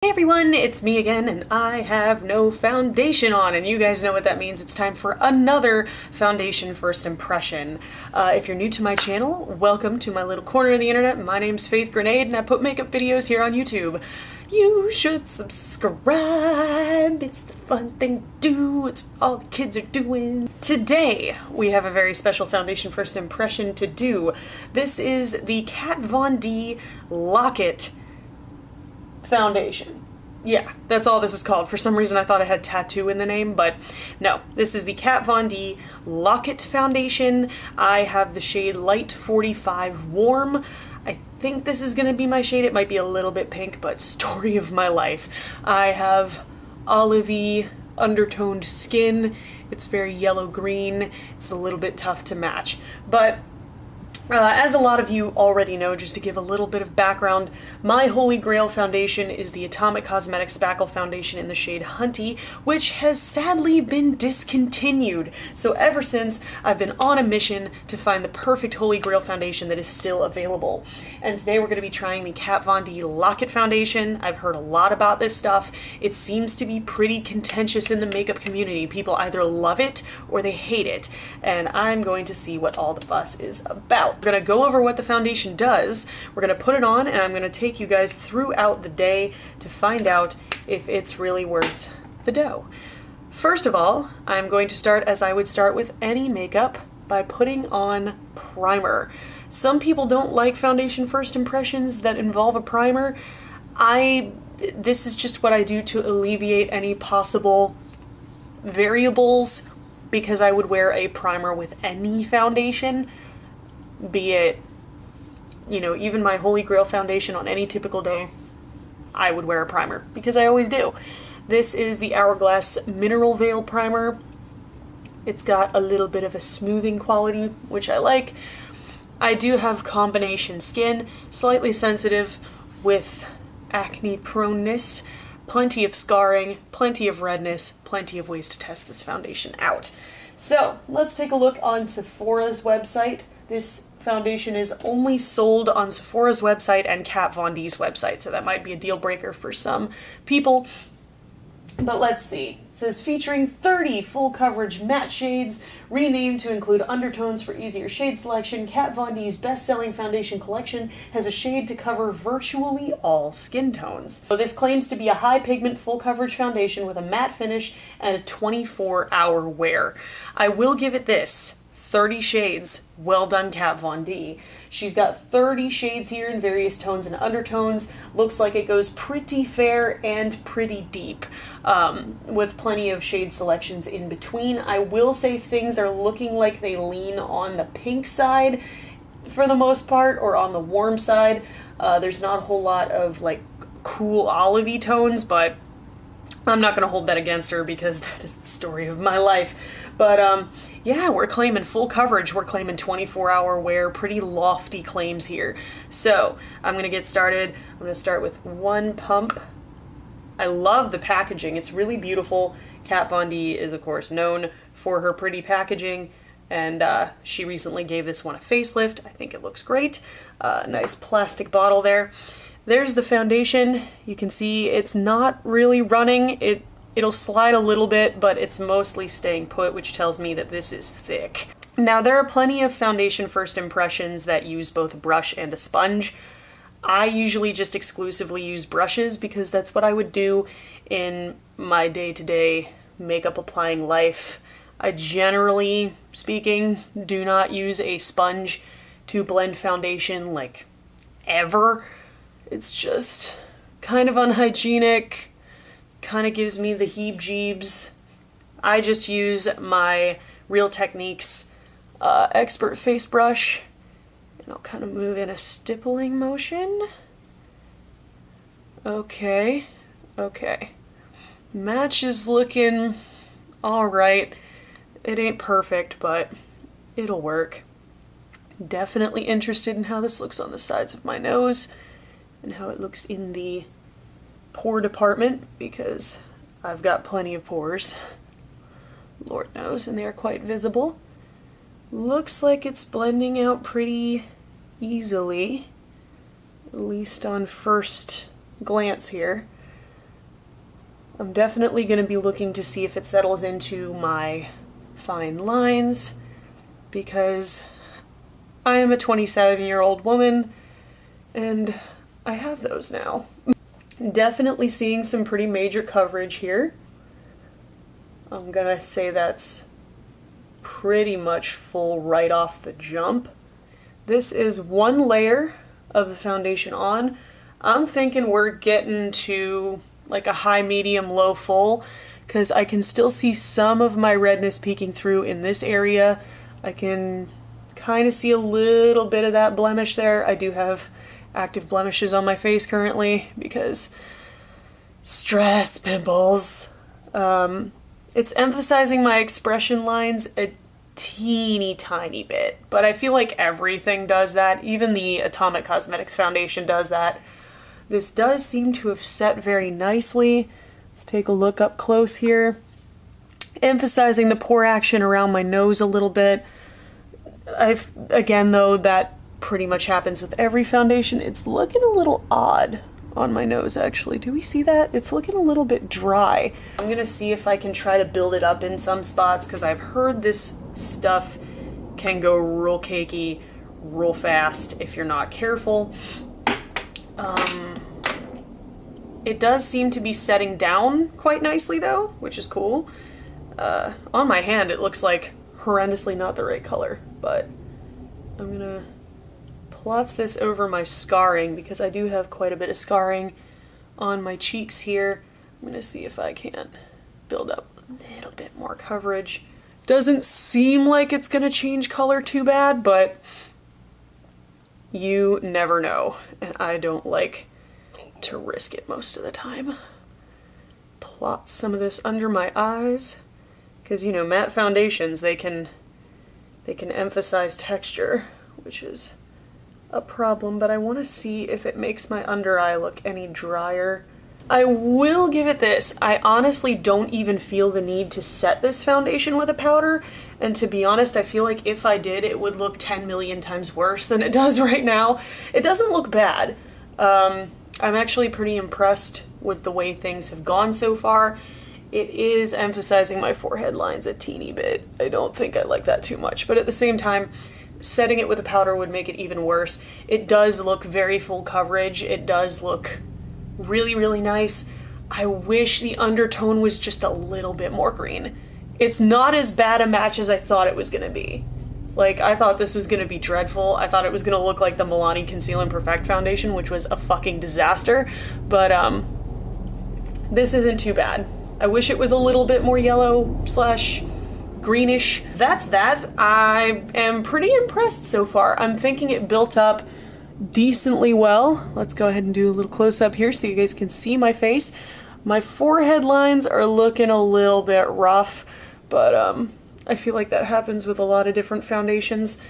Hey everyone, it's me again, and I have no foundation on, and you guys know what that means. It's time for another foundation first impression. If you're new to my channel, welcome to my little corner of the internet. My name's Faith Grenade, and I put makeup videos here on YouTube. You should subscribe. It's the fun thing to do. It's what all the kids are doing. Today, we have a very special foundation first impression to do. This is the Kat Von D Lock-It foundation. Yeah, that's all this is called. For some reason I thought it had tattoo in the name, but no. This is the Kat Von D Lock-It foundation. I have the shade Light 45 Warm. I think this is gonna be my shade. It might be a little bit pink, but story of my life. I have olivey, undertoned skin. It's very yellow-green. It's a little bit tough to match, but as a lot of you already know, just to give a little bit of background, my holy grail foundation is the Atomic Cosmetics Spackle Foundation in the shade Hunty, which has sadly been discontinued. So ever since, I've been on a mission to find the perfect holy grail foundation that is still available. And today we're going to be trying the Kat Von D Lock-It foundation. I've heard a lot about this stuff. It seems to be pretty contentious in the makeup community. People either love it or they hate it. And I'm going to see what all the fuss is about. We're going to go over what the foundation does, we're going to put it on, and I'm going to take you guys throughout the day to find out if it's really worth the dough. First of all, I'm going to start as I would start with any makeup, by putting on primer. Some people don't like foundation first impressions that involve a primer. This is just what I do to alleviate any possible variables, because I would wear a primer with any foundation. Be it, you know, even my holy grail foundation on any typical day, I would wear a primer, because I always do. This is the Hourglass Mineral Veil Primer. It's got a little bit of a smoothing quality, which I like. I do have combination skin, slightly sensitive with acne proneness, plenty of scarring, plenty of redness, plenty of ways to test this foundation out. So let's take a look on Sephora's website. This foundation is only sold on Sephora's website and Kat Von D's website, so that might be a deal breaker for some people. But let's see. It says featuring 30 full coverage matte shades, renamed to include undertones for easier shade selection, Kat Von D's best-selling foundation collection has a shade to cover virtually all skin tones. So this claims to be a high pigment full coverage foundation with a matte finish and a 24-hour wear. I will give it this. 30 shades. Well done, Kat Von D. She's got 30 shades here in various tones and undertones. Looks like it goes pretty fair and pretty deep, with plenty of shade selections in between. I will say things are looking like they lean on the pink side for the most part, or on the warm side. There's not a whole lot of like cool olivey tones, but I'm not going to hold that against her, because that is the story of my life. But yeah, we're claiming full coverage. We're claiming 24-hour wear. Pretty lofty claims here. So I'm going to get started. I'm going to start with one pump. I love the packaging. It's really beautiful. Kat Von D is, of course, known for her pretty packaging, and she recently gave this one a facelift. I think it looks great. Nice plastic bottle there. There's the foundation. You can see it's not really running. It'll slide a little bit, but it's mostly staying put, which tells me that this is thick. Now, there are plenty of foundation first impressions that use both a brush and a sponge. I usually just exclusively use brushes, because that's what I would do in my day-to-day makeup applying life. I generally speaking do not use a sponge to blend foundation, like, ever. It's just kind of unhygienic, kind of gives me the heebs-jeebs. I just use my Real Techniques expert face brush, and I'll kind of move in a stippling motion. Okay, okay. Match is looking alright. It ain't perfect, but it'll work. Definitely interested in how this looks on the sides of my nose, and how it looks in the pore department, because I've got plenty of pores, Lord knows, and they are quite visible. Looks like it's blending out pretty easily, at least on first glance here. I'm definitely going to be looking to see if it settles into my fine lines, because I am a 27-year-old woman and I have those now. Definitely seeing some pretty major coverage here. I'm gonna say that's pretty much full right off the jump. This is one layer of the foundation on. I'm thinking we're getting to like a high, medium, low, full, because I can still see some of my redness peeking through in this area. I can kind of see a little bit of that blemish there. I do have active blemishes on my face currently because stress, pimples. It's emphasizing my expression lines a teeny tiny bit, but I feel like everything does that. Even the Atomic Cosmetics foundation does that. This does seem to have set very nicely. Let's take a look up close here. Emphasizing the pore action around my nose a little bit. Again though, that pretty much happens with every foundation. It's looking a little odd on my nose actually. Do we see that? It's looking a little bit dry. I'm gonna see if I can try to build it up in some spots, because I've heard this stuff can go real cakey real fast if you're not careful. It does seem to be setting down quite nicely though, which is cool. On my hand it looks like horrendously not the right color, but I'm gonna plots this over my scarring, because I do have quite a bit of scarring on my cheeks here. I'm gonna see if I can't build up a little bit more coverage. Doesn't seem like it's gonna change color too bad, but you never know, and I don't like to risk it most of the time. Plot some of this under my eyes, because you know, matte foundations, they can emphasize texture, which is a problem, but I want to see if it makes my under eye look any drier. I will give it this. I honestly don't even feel the need to set this foundation with a powder, and to be honest, I feel like if I did, it would look 10 million times worse than it does right now. It doesn't look bad. I'm actually pretty impressed with the way things have gone so far. It is emphasizing my forehead lines a teeny bit. I don't think I like that too much, but at the same time, setting it with a powder would make it even worse. It does look very full coverage. It does look really, really nice. I wish the undertone was just a little bit more green. It's not as bad a match as I thought it was gonna be. Like, I thought this was gonna be dreadful. I thought it was gonna look like the Milani Conceal and Perfect foundation, which was a fucking disaster, but this isn't too bad. I wish it was a little bit more yellow slash greenish. That's that. I am pretty impressed so far. I'm thinking it built up decently well. Let's go ahead and do a little close up here so you guys can see my face. My forehead lines are looking a little bit rough, but I feel like that happens with a lot of different foundations.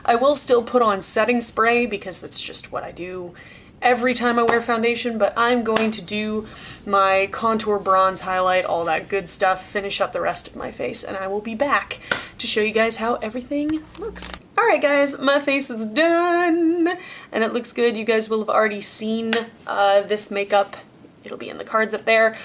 I will still put on setting spray because that's just what I do every time I wear foundation, but I'm going to do my contour, bronze, highlight, all that good stuff, finish up the rest of my face, and I will be back to show you guys how everything looks. Alright guys, my face is done, and it looks good. You guys will have already seen this makeup. It'll be in the cards up there.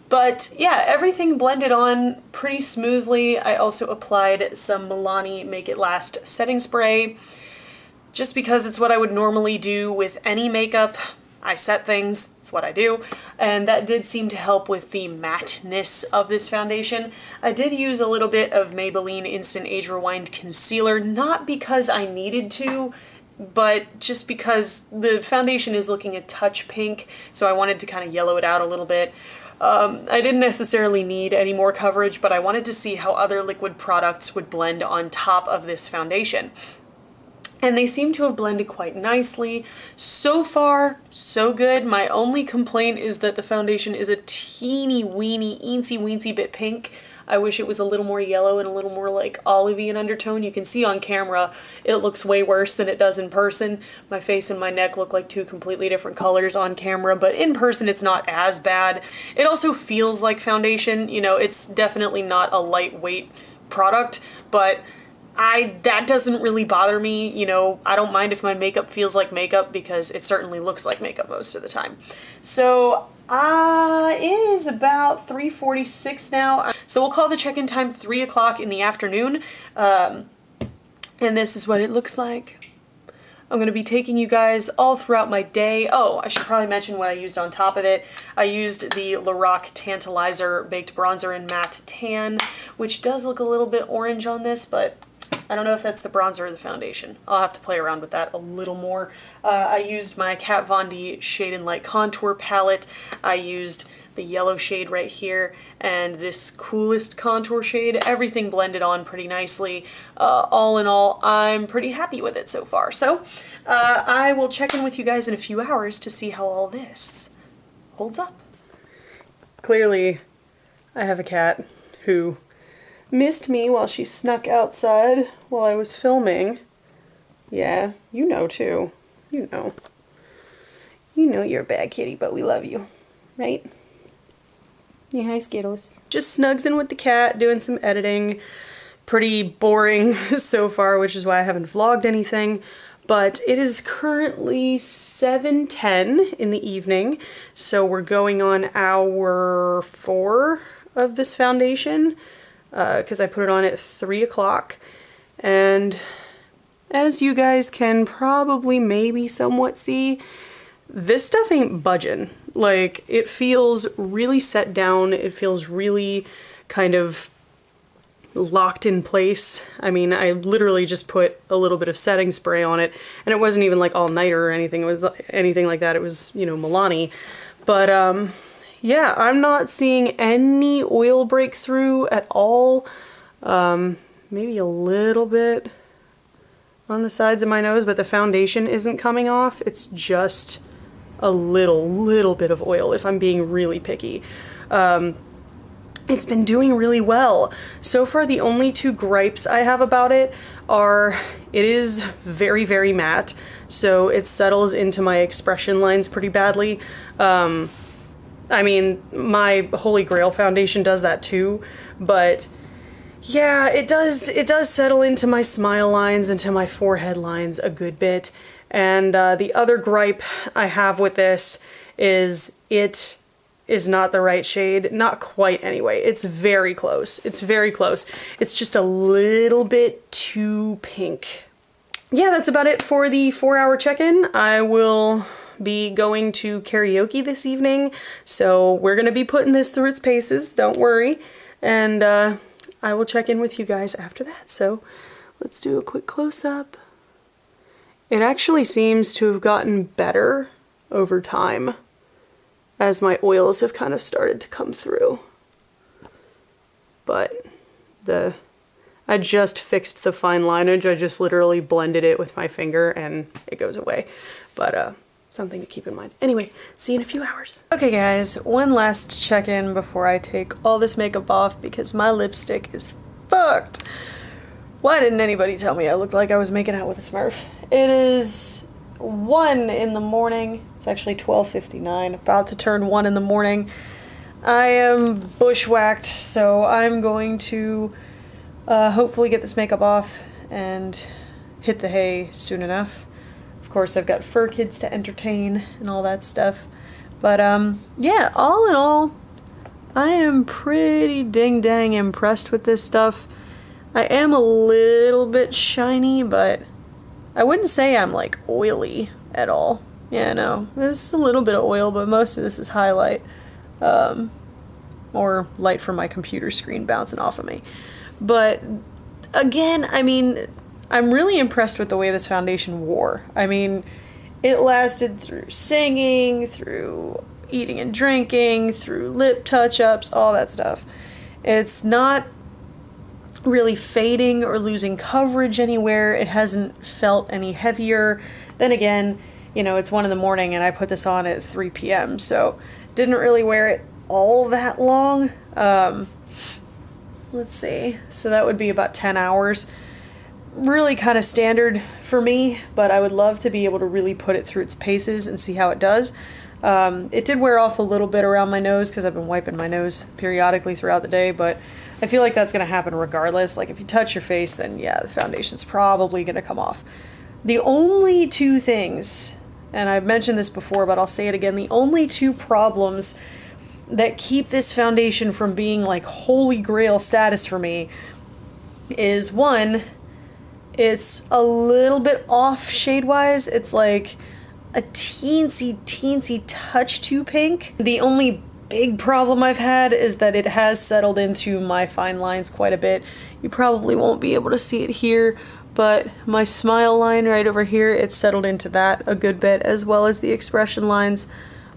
But yeah, everything blended on pretty smoothly. I also applied some Milani Make It Last setting spray, just because it's what I would normally do with any makeup. I set things, it's what I do, and that did seem to help with the matteness of this foundation. I did use a little bit of Maybelline Instant Age Rewind Concealer, not because I needed to, but just because the foundation is looking a touch pink, so I wanted to kind of yellow it out a little bit. I didn't necessarily need any more coverage, but I wanted to see how other liquid products would blend on top of this foundation. And they seem to have blended quite nicely. So far, so good. My only complaint is that the foundation is a teeny weeny, eensy weensy bit pink. I wish it was a little more yellow and a little more like olivey in undertone. You can see on camera it looks way worse than it does in person. My face and my neck look like two completely different colors on camera, but in person it's not as bad. It also feels like foundation. You know, it's definitely not a lightweight product, but that doesn't really bother me. You know, I don't mind if my makeup feels like makeup because it certainly looks like makeup most of the time. So It is about 3:46 now. So we'll call the check-in time 3 o'clock in the afternoon. And this is what it looks like. I'm going to be taking you guys all throughout my day. Oh, I should probably mention what I used on top of it. I used the Lorac Tantalizer Baked Bronzer in Matte Tan, which does look a little bit orange on this, but I don't know if that's the bronzer or the foundation. I'll have to play around with that a little more. I used my Kat Von D Shade and Light Contour palette. I used the yellow shade right here and this coolest contour shade. Everything blended on pretty nicely. All in all, I'm pretty happy with it so far. So I will check in with you guys in a few hours to see how all this holds up. Clearly, I have a cat who missed me while she snuck outside while I was filming. Yeah, you know too. You know. You know you're a bad kitty, but we love you. Right? Yeah, hi Skittles. Just snugs in with the cat, doing some editing. Pretty boring so far, which is why I haven't vlogged anything. But it is currently 7:10 in the evening, so we're going on hour 4 of this foundation. Because I put it on at 3 o'clock, and as you guys can probably maybe somewhat see, this stuff ain't budging. Like, it feels really set down, it feels really kind of locked in place. I mean, I literally just put a little bit of setting spray on it, and it wasn't even like all nighter or anything, it was anything like that, it was, you know, Milani. But yeah, I'm not seeing any oil breakthrough at all. Maybe a little bit on the sides of my nose, but the foundation isn't coming off. It's just a little bit of oil, if I'm being really picky. It's been doing really well. So far, the only 2 gripes I have about it are it is very, very matte, so it settles into my expression lines pretty badly. I mean, my Holy Grail foundation does that too, but yeah, it does settle into my smile lines, into my forehead lines a good bit. And the other gripe I have with this is it is not the right shade. Not quite anyway. It's very close. It's very close. It's just a little bit too pink. Yeah, that's about it for the 4-hour check-in. I will be going to karaoke this evening, so we're gonna be putting this through its paces, don't worry, and I will check in with you guys after that. So let's do a quick close-up. It actually seems to have gotten better over time as my oils have kind of started to come through, but I just fixed the fine lineage. I just literally blended it with my finger and it goes away, but something to keep in mind. Anyway, see you in a few hours. Okay guys, one last check-in before I take all this makeup off because my lipstick is fucked. Why didn't anybody tell me I looked like I was making out with a Smurf? It is 1 in the morning. It's actually 12:59, about to turn 1 in the morning. I am bushwhacked, so I'm going to hopefully get this makeup off and hit the hay soon enough. Of course, I've got fur kids to entertain and all that stuff. But yeah, all in all, I am pretty ding-dang impressed with this stuff. I am a little bit shiny, but I wouldn't say I'm like oily at all. Yeah, no, there's a little bit of oil, but most of this is highlight. Or light from my computer screen bouncing off of me. But again, I mean, I'm really impressed with the way this foundation wore. I mean, it lasted through singing, through eating and drinking, through lip touch-ups, all that stuff. It's not really fading or losing coverage anywhere. It hasn't felt any heavier. Then again, you know, it's 1 in the morning and I put this on at 3 p.m. so didn't really wear it all that long. Let's see, so that would be about 10 hours. Really kind of standard for me, but I would love to be able to really put it through its paces and see how it does. It did wear off a little bit around my nose because I've been wiping my nose periodically throughout the day, but I feel like that's going to happen regardless. Like if you touch your face, then yeah, the foundation's probably going to come off. The only 2 things, and I've mentioned this before, but I'll say it again, the only two problems that keep this foundation from being like holy grail status for me is, one, it's a little bit off shade-wise. It's like a teensy touch too pink. The only big problem I've had is that it has settled into my fine lines quite a bit. You probably won't be able to see it here, but my smile line right over here, it's settled into that a good bit, as well as the expression lines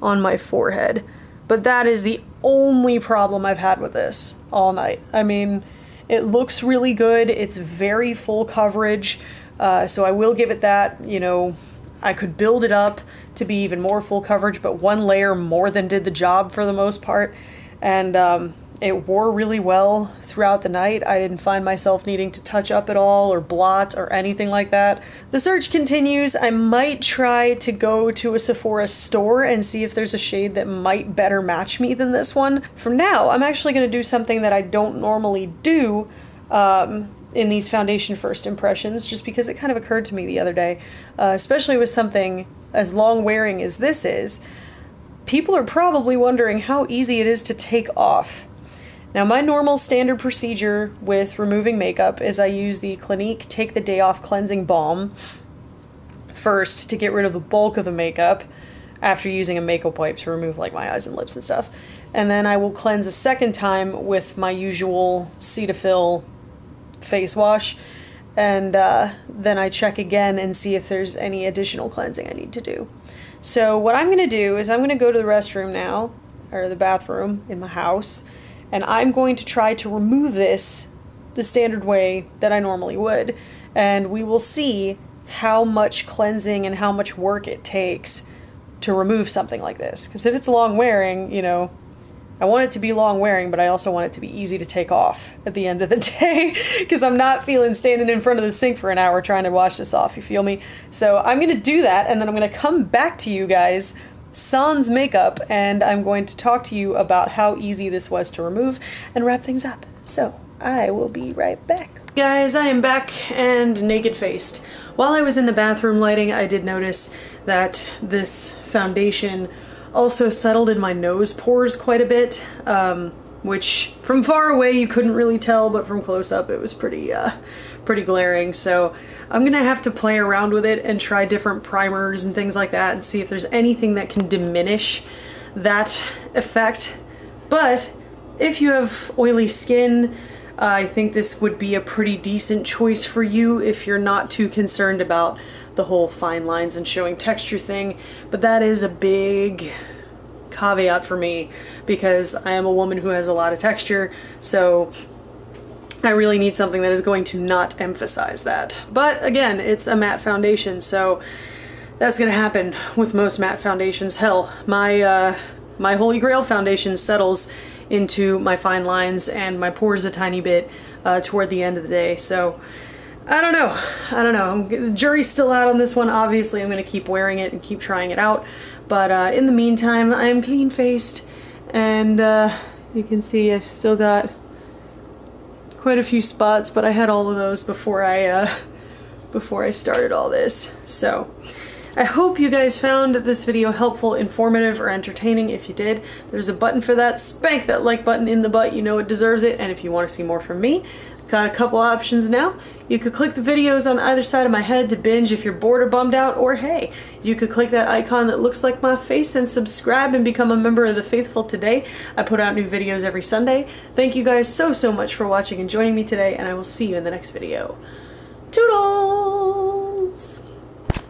on my forehead. But that is the only problem I've had with this all night. I mean, it looks really good. It's very full coverage, so I will give it that. You know, I could build it up to be even more full coverage, but one layer more than did the job for the most part. And it wore really well throughout the night. I didn't find myself needing to touch up at all or blot or anything like that. The search continues. I might try to go to a Sephora store and see if there's a shade that might better match me than this one. For now, I'm actually going to do something that I don't normally do in these foundation first impressions, just because it kind of occurred to me the other day, especially with something as long wearing as this is. People are probably wondering how easy it is to take off. Now, my normal standard procedure with removing makeup is I use the Clinique Take the Day Off Cleansing Balm first to get rid of the bulk of the makeup, after using a makeup wipe to remove like my eyes and lips and stuff. And then I will cleanse a second time with my usual Cetaphil face wash, and then I check again and see if there's any additional cleansing I need to do. So what I'm going to do is I'm going to go to the restroom now, or the bathroom in my house, and I'm going to try to remove this the standard way that I normally would, and we will see how much cleansing and how much work it takes to remove something like this. Because if it's long wearing, you know, I want it to be long wearing, but I also want it to be easy to take off at the end of the day, because I'm not feeling standing in front of the sink for an hour trying to wash this off, you feel me? So I'm going to do that, and then I'm going to come back to you guys sans makeup, and I'm going to talk to you about how easy this was to remove and wrap things up. So I will be right back. Guys, I am back and naked-faced. While I was in the bathroom lighting, I did notice that this foundation also settled in my nose pores quite a bit, which from far away you couldn't really tell, but from close up it was pretty glaring. So I'm gonna have to play around with it and try different primers and things like that and see if there's anything that can diminish that effect. But if you have oily skin, I think this would be a pretty decent choice for you if you're not too concerned about the whole fine lines and showing texture thing. But that is a big caveat for me, because I am a woman who has a lot of texture, so I really need something that is going to not emphasize that. But again, it's a matte foundation, so that's gonna happen with most matte foundations. Hell, my Holy Grail foundation settles into my fine lines and my pores a tiny bit toward the end of the day. So I don't know. The jury's still out on this one. Obviously, I'm going to keep wearing it and keep trying it out. But in the meantime, I am clean-faced, and you can see I've still got quite a few spots, but I had all of those before I started all this. So I hope you guys found this video helpful, informative, or entertaining. If you did, there's a button for that. Spank that like button in the butt. You know it deserves it. And if you want to see more from me, got a couple options now. You could click the videos on either side of my head to binge if you're bored or bummed out, or hey, you could click that icon that looks like my face and subscribe and become a member of the faithful today. I put out new videos every Sunday. Thank you guys so much for watching and joining me today, and I will see you in the next video.